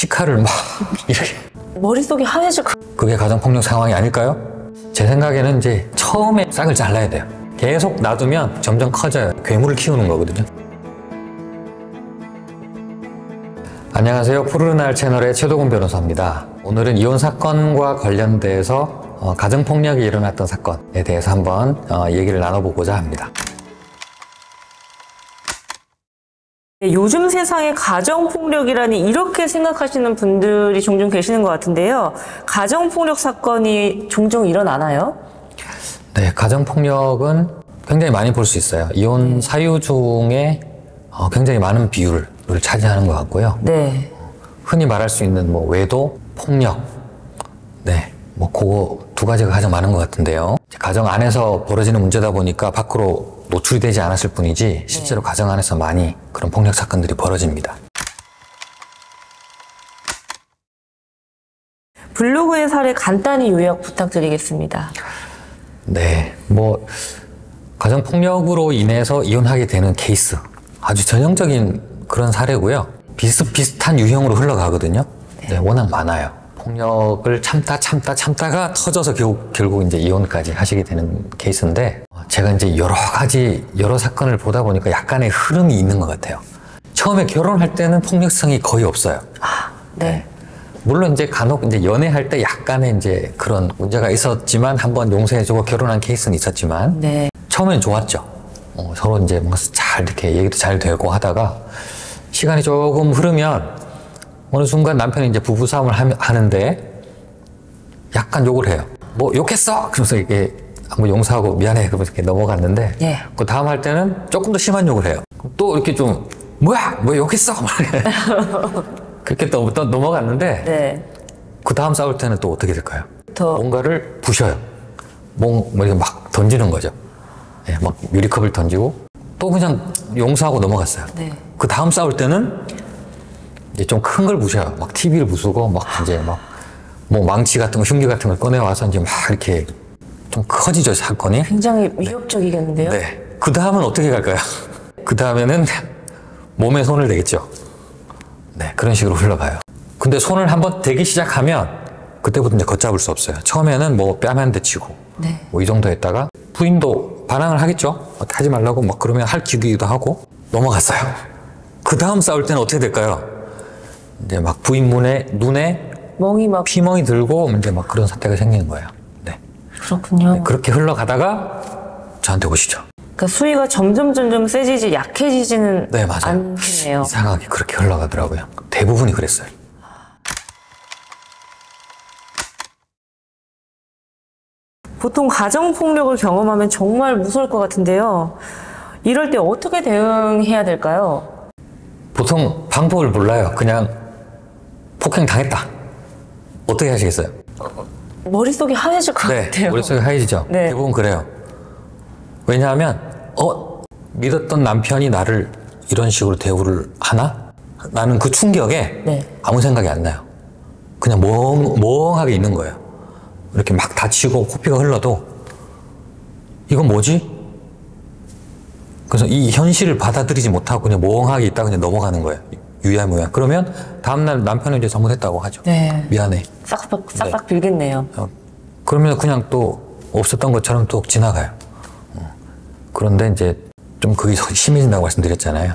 시카를 막 이렇게 머릿속이 하얘질 그게 가정폭력 상황이 아닐까요? 제 생각에는 이제 처음에 싹을 잘라야 돼요. 계속 놔두면 점점 커져요. 괴물을 키우는 거거든요. 안녕하세요. 푸르른 알 채널의 최도곤 변호사입니다. 오늘은 이혼 사건과 관련돼서 가정폭력이 일어났던 사건에 대해서 한번 얘기를 나눠보고자 합니다. 요즘 세상에 가정폭력이라니 이렇게 생각하시는 분들이 종종 계시는 것 같은데요. 가정폭력 사건이 종종 일어나나요? 네, 가정폭력은 굉장히 많이 볼 수 있어요. 이혼 사유 중에 굉장히 많은 비율을 차지하는 것 같고요. 네. 흔히 말할 수 있는 뭐 외도, 폭력, 네, 뭐 그거 두 가지가 가장 많은 것 같은데요. 가정 안에서 벌어지는 문제다 보니까 밖으로 노출이 되지 않았을 뿐이지 실제로 가정 안에서 많이 그런 폭력 사건들이 벌어집니다. 블로그의 사례 간단히 요약 부탁드리겠습니다. 네, 뭐 가정폭력으로 인해서 이혼하게 되는 케이스 아주 전형적인 그런 사례고요. 비슷비슷한 유형으로 흘러가거든요. 네, 워낙 많아요. 폭력을 참다가 터져서 결국 이제 이혼까지 하시게 되는 케이스인데, 제가 이제 여러 사건을 보다 보니까 약간의 흐름이 있는 것 같아요. 처음에 결혼할 때는 폭력성이 거의 없어요. 네. 물론 이제 간혹 이제 연애할 때 약간의 이제 그런 문제가 있었지만 한번 용서해주고 결혼한 케이스는 있었지만, 네. 처음엔 좋았죠. 서로 이제 뭔가 잘 이렇게 얘기도 잘 되고 하다가 시간이 조금 흐르면 어느 순간 남편이 이제 부부싸움을 하는데 약간 욕을 해요. 뭐 욕했어? 그러면서 이렇게 한번 용서하고 미안해 그러면서 이렇게 넘어갔는데, 그 다음 할 때는 조금 더 심한 욕을 해요. 또 이렇게 좀 뭐야? 뭐 욕했어? 그렇게 또 넘어갔는데, 그 다음 싸울 때는 또 어떻게 될까요? 뭔가를 부셔요. 뭐 이렇게 막 던지는 거죠. 네, 막 유리컵을 던지고 또 그냥 용서하고 넘어갔어요. 그 다음 싸울 때는 이제 좀 큰 걸 부셔요. 막 TV를 부수고 막 이제 막 뭐 망치 같은 거, 흉기 같은 걸 꺼내와서 이제 막 이렇게 좀 커지죠, 사건이. 굉장히 위협적이겠는데요? 네. 그 다음은 어떻게 갈까요? 그 다음에는 몸에 손을 대겠죠. 네, 그런 식으로 흘러가요. 근데 손을 한번 대기 시작하면 그때부터 이제 걷잡을 수 없어요. 처음에는 뭐 뺨 한 대 치고 뭐 이 정도 했다가 부인도 반항을 하겠죠. 하지 말라고 막 그러면 할 기기도 하고 넘어갔어요. 그 다음 싸울 때는 어떻게 될까요? 이제 막 부인 눈에 피멍이 들고 이제 막 그런 사태가 생기는 거예요. 네. 그렇군요. 네, 그렇게 흘러가다가 저한테 오시죠. 그러니까 수위가 점점 세지지 약해지지는 네, 맞아요. 않겠네요. 이상하게 그렇게 흘러가더라고요. 대부분이 그랬어요. 보통 가정폭력을 경험하면 정말 무서울 것 같은데요. 이럴 때 어떻게 대응해야 될까요? 보통 방법을 몰라요. 그냥 폭행 당했다. 어떻게 하시겠어요? 머릿속이 하얘질 것 같아요. 머릿속이 하얘지죠. 네. 대부분 그래요. 왜냐하면 믿었던 남편이 나를 이런 식으로 대우를 하나? 나는 그 충격에 아무 생각이 안 나요. 그냥 멍하게 있는 거예요. 이렇게 막 다치고 코피가 흘러도 이건 뭐지? 그래서 이 현실을 받아들이지 못하고 그냥 멍하게 있다가 그냥 넘어가는 거예요. 유야무야. 그러면 다음날 남편은 이제 잘못했다고 하죠. 미안해. 싹싹 빌겠네요. 그러면 그냥 또 없었던 것처럼 또 지나가요. 그런데 이제 좀 그게 심해진다고 말씀드렸잖아요.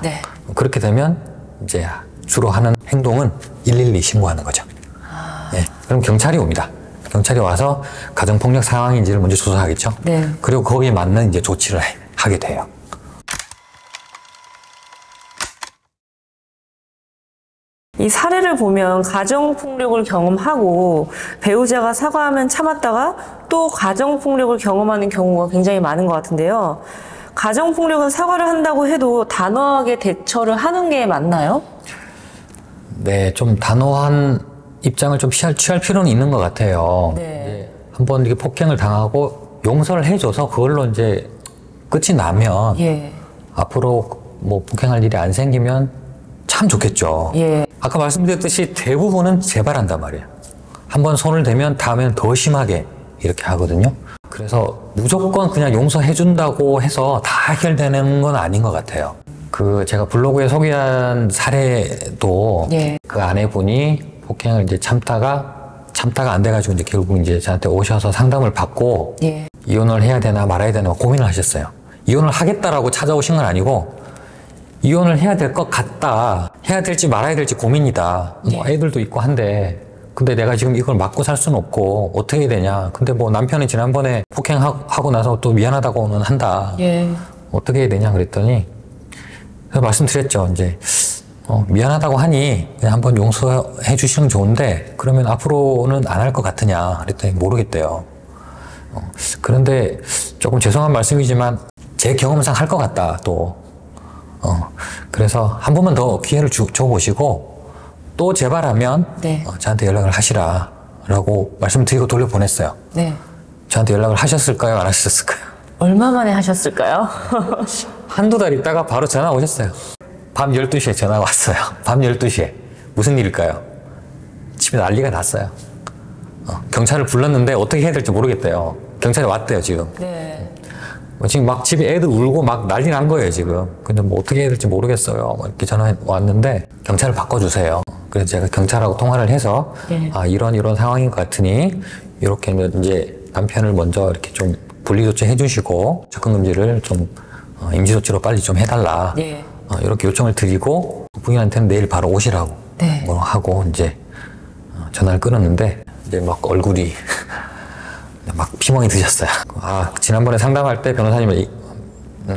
그렇게 되면 이제 주로 하는 행동은 112 신고하는 거죠. 네. 그럼 경찰이 옵니다. 경찰이 와서 가정폭력 상황인지를 먼저 조사하겠죠. 그리고 거기에 맞는 이제 조치를 하게 돼요. 이 사례를 보면 가정폭력을 경험하고 배우자가 사과하면 참았다가 또 가정폭력을 경험하는 경우가 굉장히 많은 것 같은데요. 가정폭력은 사과를 한다고 해도 단호하게 대처를 하는 게 맞나요? 네, 좀 단호한 입장을 좀 취할 필요는 있는 것 같아요. 한번 이렇게 폭행을 당하고 용서를 해줘서 그걸로 이제 끝이 나면 앞으로 뭐 폭행할 일이 안 생기면 참 좋겠죠. 아까 말씀드렸듯이 대부분은 재발한단 말이에요. 한번 손을 대면 다음에는 더 심하게 이렇게 하거든요. 그래서 무조건 그냥 용서해준다고 해서 다 해결되는 건 아닌 것 같아요. 제가 블로그에 소개한 사례도 그 아내분이 폭행을 이제 참다가 안 돼가지고 이제 결국 이제 저한테 오셔서 상담을 받고 예. 이혼을 해야 되나 말아야 되나 고민을 하셨어요. 이혼을 하겠다라고 찾아오신 건 아니고 이혼을 해야 될 것 같다. 해야 될지 말아야 될지 고민이다. 뭐 애들도 있고 한데 근데 내가 지금 이걸 맞고 살 수는 없고 어떻게 해야 되냐. 근데 뭐 남편이 지난번에 폭행하고 나서 또 미안하다고는 한다. 예. 어떻게 해야 되냐 그랬더니 그래서 말씀드렸죠. 이제 미안하다고 하니 그냥 한번 용서해 주시는 좋은데 그러면 앞으로는 안 할 것 같으냐 그랬더니 모르겠대요. 그런데 조금 죄송한 말씀이지만 제 경험상 할 것 같다 또. 그래서 한 번만 더 기회를 줘보시고 또 재발하면 네. 저한테 연락을 하시라 라고 말씀드리고 돌려보냈어요. 네. 저한테 연락을 하셨을까요? 안 하셨을까요? 얼마 만에 하셨을까요? 한두 달 있다가 바로 전화 오셨어요. 밤 12시에 전화 왔어요. 밤 12시에. 무슨 일일까요? 집에 난리가 났어요. 경찰을 불렀는데 어떻게 해야 될지 모르겠대요. 경찰이 왔대요, 지금. 네. 지금 막 집에 애들 울고 막 난리 난 거예요, 지금. 근데 뭐 어떻게 해야 될지 모르겠어요. 이렇게 전화 왔는데 경찰을 바꿔주세요. 그래서 제가 경찰하고 통화를 해서 네. 이런 상황인 것 같으니 이렇게 이제 남편을 먼저 이렇게 좀 분리조치 해주시고 접근금지를 좀 임시조치로 빨리 좀 해달라. 네. 이렇게 요청을 드리고 부인한테는 내일 바로 오시라고 네. 뭐 하고 이제 전화를 끊었는데 이제 막 얼굴이 막 피멍이 드셨어요. 지난번에 상담할 때 변호사님이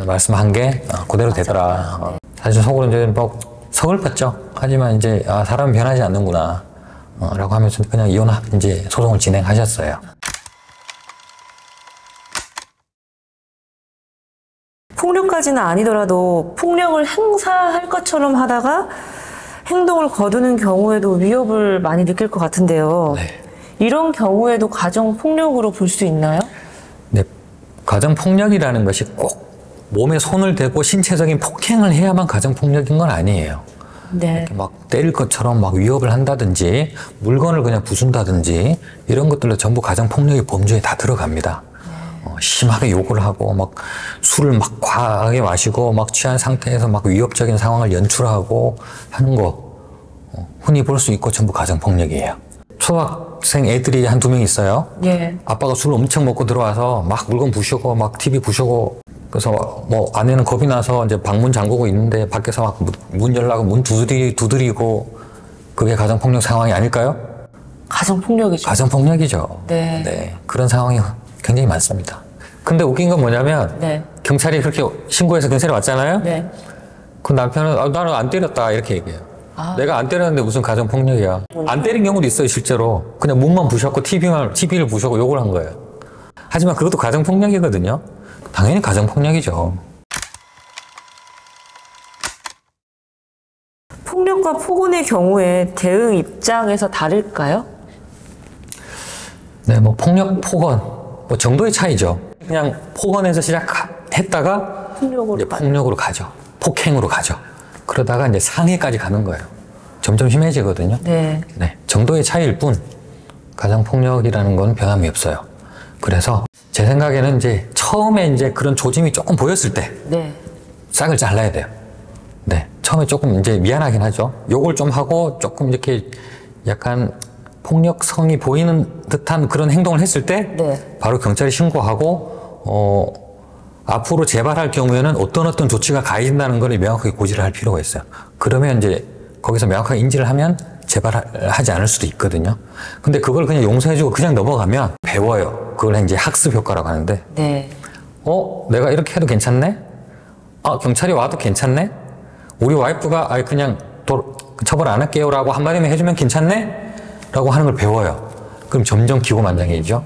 말씀한 게 그대로 되더라. 사실 속으로 이제 막 서글펐죠. 하지만 이제 사람은 변하지 않는구나 라고 하면서 그냥 이제 소송을 진행하셨어요. 폭력까지는 아니더라도 폭력을 행사할 것처럼 하다가 행동을 거두는 경우에도 위협을 많이 느낄 것 같은데요. 네. 이런 경우에도 가정폭력으로 볼 수 있나요? 네, 가정폭력이라는 것이 꼭 몸에 손을 대고 신체적인 폭행을 해야만 가정폭력인 건 아니에요. 네. 막 때릴 것처럼 막 위협을 한다든지 물건을 그냥 부순다든지 이런 것들로 전부 가정폭력의 범주에 다 들어갑니다. 심하게 욕을 하고 막 술을 막 과하게 마시고 막 취한 상태에서 막 위협적인 상황을 연출하고 하는 거 흔히 볼 수 있고 전부 가정폭력이에요. 초등학생 애들이 한두 명 있어요. 예. 아빠가 술을 엄청 먹고 들어와서 막 물건 부수고 막 TV 부수고 그래서 뭐 아내는 겁이 나서 이제 방문 잠그고 있는데 밖에서 막 문 열라고 문 두드리고 그게 가정폭력 상황이 아닐까요? 가정폭력이죠. 가정폭력이죠. 네. 네. 그런 상황이 굉장히 많습니다. 근데 웃긴 건 뭐냐면 네. 경찰이 그렇게 신고해서 경찰이 왔잖아요. 네. 그 남편은 나는 안 때렸다 이렇게 얘기해요. 내가 안 때렸는데 무슨 가정폭력이야. 안 때린 경우도 있어요 실제로. 그냥 문만 부셨고 TV를 부수고 욕을 한 거예요. 하지만 그것도 가정폭력이거든요. 당연히 가정폭력이죠. 폭력과 폭언의 경우에 대응 입장에서 다를까요? 네, 뭐 폭력, 폭언 뭐 정도의 차이죠. 그냥 폭언에서 시작했다가 이제 폭력으로 가죠. 폭행으로 가죠. 그러다가 이제 상해까지 가는 거예요. 점점 심해지거든요. 네. 네, 정도의 차이일 뿐 가정폭력이라는 건 변함이 없어요. 그래서 제 생각에는 이제 처음에 이제 그런 조짐이 조금 보였을 때 네. 싹을 잘라야 돼요. 네, 처음에 조금 이제 미안하긴 하죠. 욕을 좀 하고 조금 이렇게 약간 폭력성이 보이는 듯한 그런 행동을 했을 때 네. 바로 경찰에 신고하고 앞으로 재발할 경우에는 어떤 조치가 가해진다는 걸 명확하게 고지를 할 필요가 있어요. 그러면 이제 거기서 명확하게 인지를 하면 재발하지 않을 수도 있거든요. 근데 그걸 그냥 용서해주고 그냥 넘어가면 배워요. 그걸 이제 학습 효과라고 하는데 네. 내가 이렇게 해도 괜찮네? 경찰이 와도 괜찮네? 우리 와이프가 그냥 처벌 안 할게요 라고 한마디만 해주면 괜찮네? 라고 하는 걸 배워요. 그럼 점점 기고만장해지죠.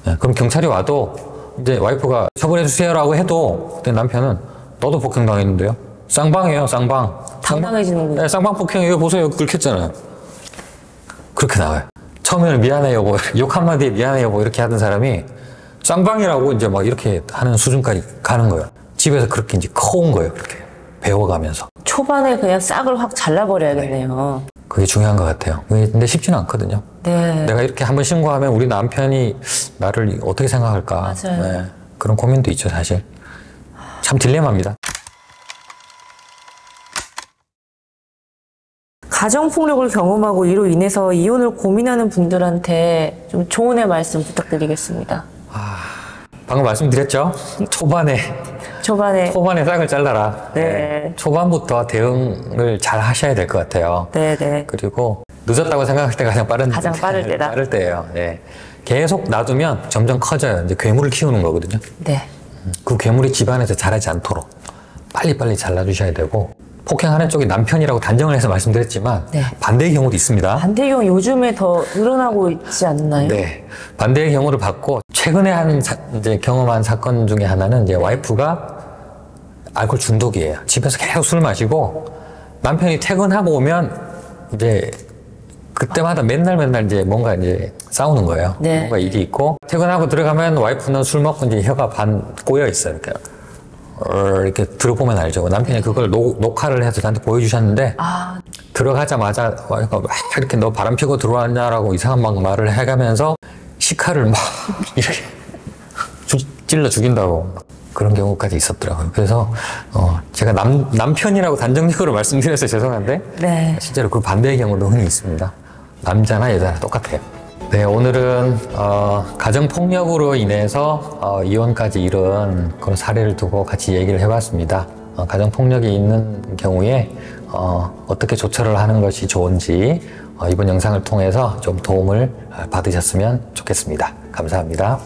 네, 그럼 경찰이 와도 이제 와이프가 처벌해 주세요 라고 해도 그때 남편은 너도 폭행당했는데요? 쌍방이에요, 쌍방. 당당해지는군요. 네, 쌍방 폭행이에요. 보세요. 긁혔잖아요. 그렇게 나와요. 처음에는 미안해 여보, 욕 한마디에 미안해 여보 이렇게 하던 사람이 쌍방이라고 이제 막 이렇게 하는 수준까지 가는 거예요. 집에서 그렇게 이제 커온 거예요. 그렇게 배워가면서. 초반에 그냥 싹을 확 잘라버려야겠네요. 그게 중요한 것 같아요. 근데 쉽지는 않거든요. 네. 내가 이렇게 한번 신고하면 우리 남편이 나를 어떻게 생각할까. 맞아요. 네, 그런 고민도 있죠, 사실. 참 딜레마입니다. 가정폭력을 경험하고 이로 인해서 이혼을 고민하는 분들한테 좀 조언의 말씀 부탁드리겠습니다. 방금 말씀드렸죠? 초반에 싹을 잘라라. 네. 초반부터 대응을 잘 하셔야 될 것 같아요. 네네. 그리고 늦었다고 생각할 때가 가장 빠를 때다. 빠를 때예요. 네. 계속 놔두면 점점 커져요. 이제 괴물을 키우는 거거든요. 네. 그 괴물이 집안에서 자라지 않도록 빨리빨리 잘라주셔야 되고, 폭행하는 쪽이 남편이라고 단정을 해서 말씀드렸지만 네. 반대의 경우도 있습니다. 반대의 경우 요즘에 더 늘어나고 있지 않나요? 네, 반대의 경우를 받고 최근에 이제 경험한 사건 중에 하나는 이제 와이프가 알코올 중독이에요. 집에서 계속 술 마시고 남편이 퇴근하고 오면 이제 그때마다 맨날 이제 뭔가 이제 싸우는 거예요. 네. 뭔가 일이 있고 퇴근하고 들어가면 와이프는 술 먹고 이제 혀가 반 꼬여 있어요. 이렇게 들어보면 알죠. 남편이 그걸 녹화를 해서 저한테 보여주셨는데 들어가자마자 와이프가 막 이렇게 너 바람 피고 들어왔냐라고 이상한 막 말을 해가면서 식칼을 막 이렇게 찔러 죽인다고 그런 경우까지 있었더라고요. 그래서 제가 남편이라고 단정적으로 말씀드려서 죄송한데 네. 실제로 그 반대의 경우도 흔히 있습니다. 남자나 여자나 똑같아요. 네, 오늘은 가정폭력으로 인해서 이혼까지 이른 그런 사례를 두고 같이 얘기를 해봤습니다. 가정폭력이 있는 경우에 어떻게 조처를 하는 것이 좋은지 이번 영상을 통해서 좀 도움을 받으셨으면 좋겠습니다. 감사합니다.